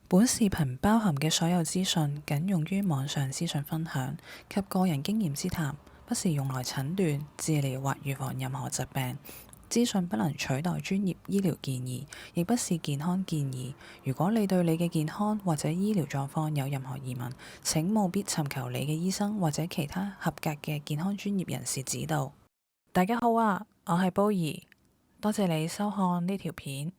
本視頻包含嘅所有資訊僅用於網上資訊分享及個人經驗之談，不是用來診斷、治療或預防任何疾病。資訊不能取代專業醫療建議，亦不是健康建議。如果你對你嘅健康或者醫療狀況有任何疑問，請務必尋求你嘅醫生或者其他合格嘅健康專業人士指導。大家好啊，我係波兒，多謝你收看呢條片。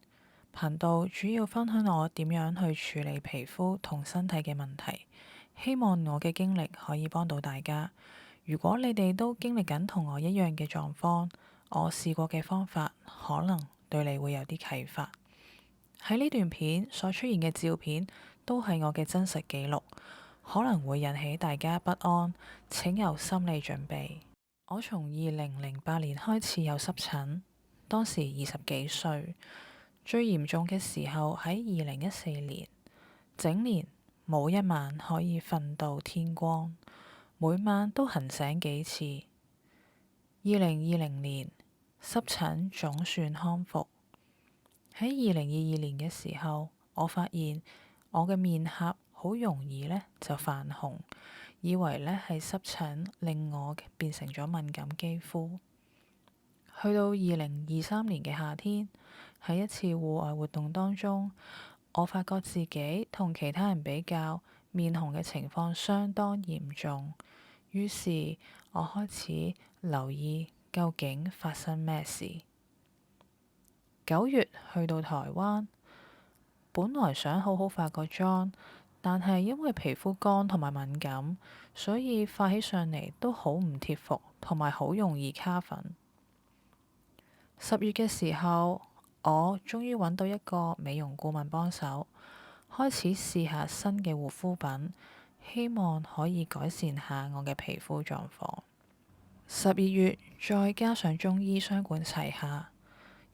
頻道主要分享我點樣去處理皮膚同身體嘅問題，希望我嘅經歷可以幫到大家。如果你哋都經歷緊同我一樣嘅狀況，我試過嘅方法可能對你會有啲啟發。喺呢段片所出現嘅照片都係我嘅真實記錄，可能會引起大家不安，請有心理準備。我從2008年開始有濕疹，當時20幾歲。最嚴重嘅時候喺2014年，整年冇一晚可以瞓到天光，每晚都行醒幾次。2020年濕疹總算康復。喺2022年嘅時候，我發現我嘅面頰好容易就泛紅，以為係濕疹令我變成咗敏感肌膚。去到2023年嘅夏天，喺一次戶外活動當中，我發覺自己同其他人比較，面紅嘅情況相當嚴重。於是我開始留意究竟發生咩事。9月去到台灣，本來想好好化個妝，但係因為皮膚乾同埋敏感，所以化起上嚟都好唔貼服，同埋好容易卡粉。10月嘅時候，我終於揾到一個美容顧問幫手，開始試下新嘅護膚品，希望可以改善下我嘅皮膚狀況。12月再加上中醫雙管齊下，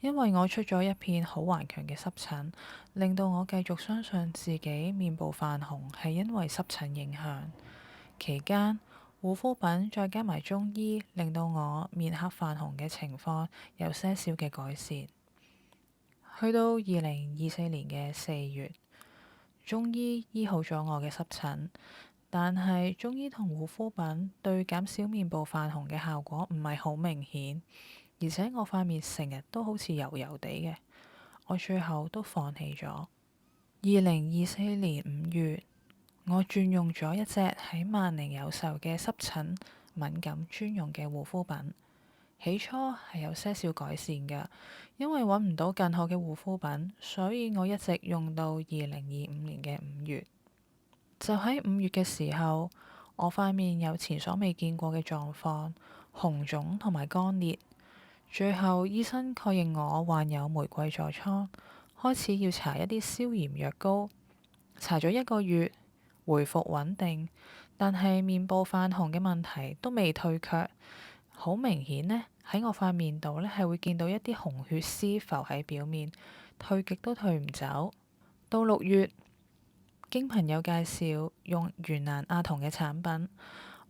因為我出咗一片好頑強嘅濕疹，令到我繼續相信自己面部泛紅係因為濕疹影響。期間護膚品再加埋中醫，令到我面頰泛紅嘅情況有些少嘅改善。去到2024年嘅4月，中醫醫好咗我嘅濕疹，但係中醫同護膚品對減少面部泛紅嘅效果唔係好明顯，而且我塊面成日都好似油油地嘅，我最後都放棄咗。2024年5月，我轉用咗一隻喺萬寧有售嘅濕疹敏感專用嘅護膚品，起初係有些少改善㗎，因為揾唔到更好嘅護膚品，所以我一直用到2025年嘅5月。就喺5月嘅時候，我塊面有前所未見過嘅狀況，紅腫同埋乾裂。最後醫生確認我患有玫瑰痤瘡，開始要搽一啲消炎藥膏，搽咗1個月，回復穩定，但係面部泛紅嘅問題都未退卻，好明顯喺我塊面度係會見到一啲紅血絲浮喺表面，退極都退唔走。到6月，經朋友介紹用元蘭亞酮嘅產品，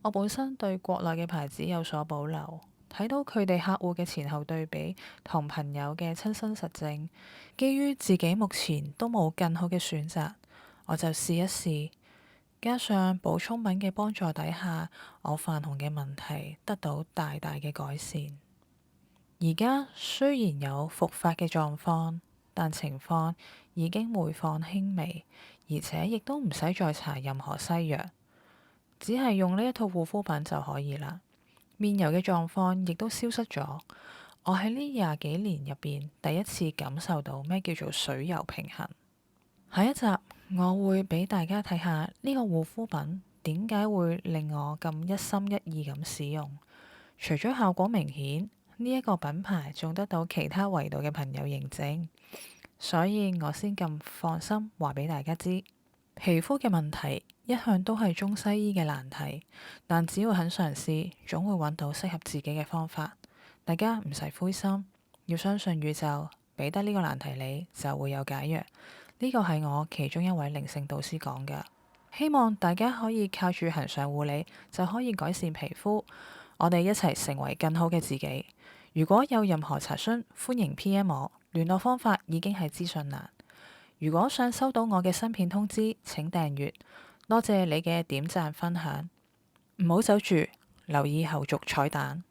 我本身對國內嘅牌子有所保留，睇到佢哋客戶嘅前後對比同朋友嘅親身實證，基於自己目前都冇更好嘅選擇，我就試一試。加上補充品嘅幫助底下，我泛紅嘅問題得到大大嘅改善。而家雖然有復發嘅狀況，但情況已經每況輕微，而且亦都唔使再搽任何西藥，只係用呢一套護膚品就可以啦。面油嘅狀況亦都消失咗。我喺呢20幾年入邊第一次感受到咩叫做水油平衡。下一集我會俾大家睇下呢個護膚品點解會令我咁一心一意咁使用。除咗效果明顯，呢一個品牌仲得到其他維度嘅朋友認證，所以我先咁放心話俾大家知。皮膚嘅問題一向都係中西醫嘅難題，但只要肯嘗試，總會揾到適合自己嘅方法。大家唔使灰心，要相信宇宙，俾得呢個難題你就會有解藥。呢個係我其中一位靈性導師講㗎，希望大家可以靠住恆常護理就可以改善皮膚。我哋一齊成為更好嘅自己。如果有任何查詢，歡迎 PM 我，聯絡方法已經喺資訊欄。如果想收到我嘅新片通知，請訂閱。多謝你嘅點讚分享，唔好走住，留意後續彩蛋。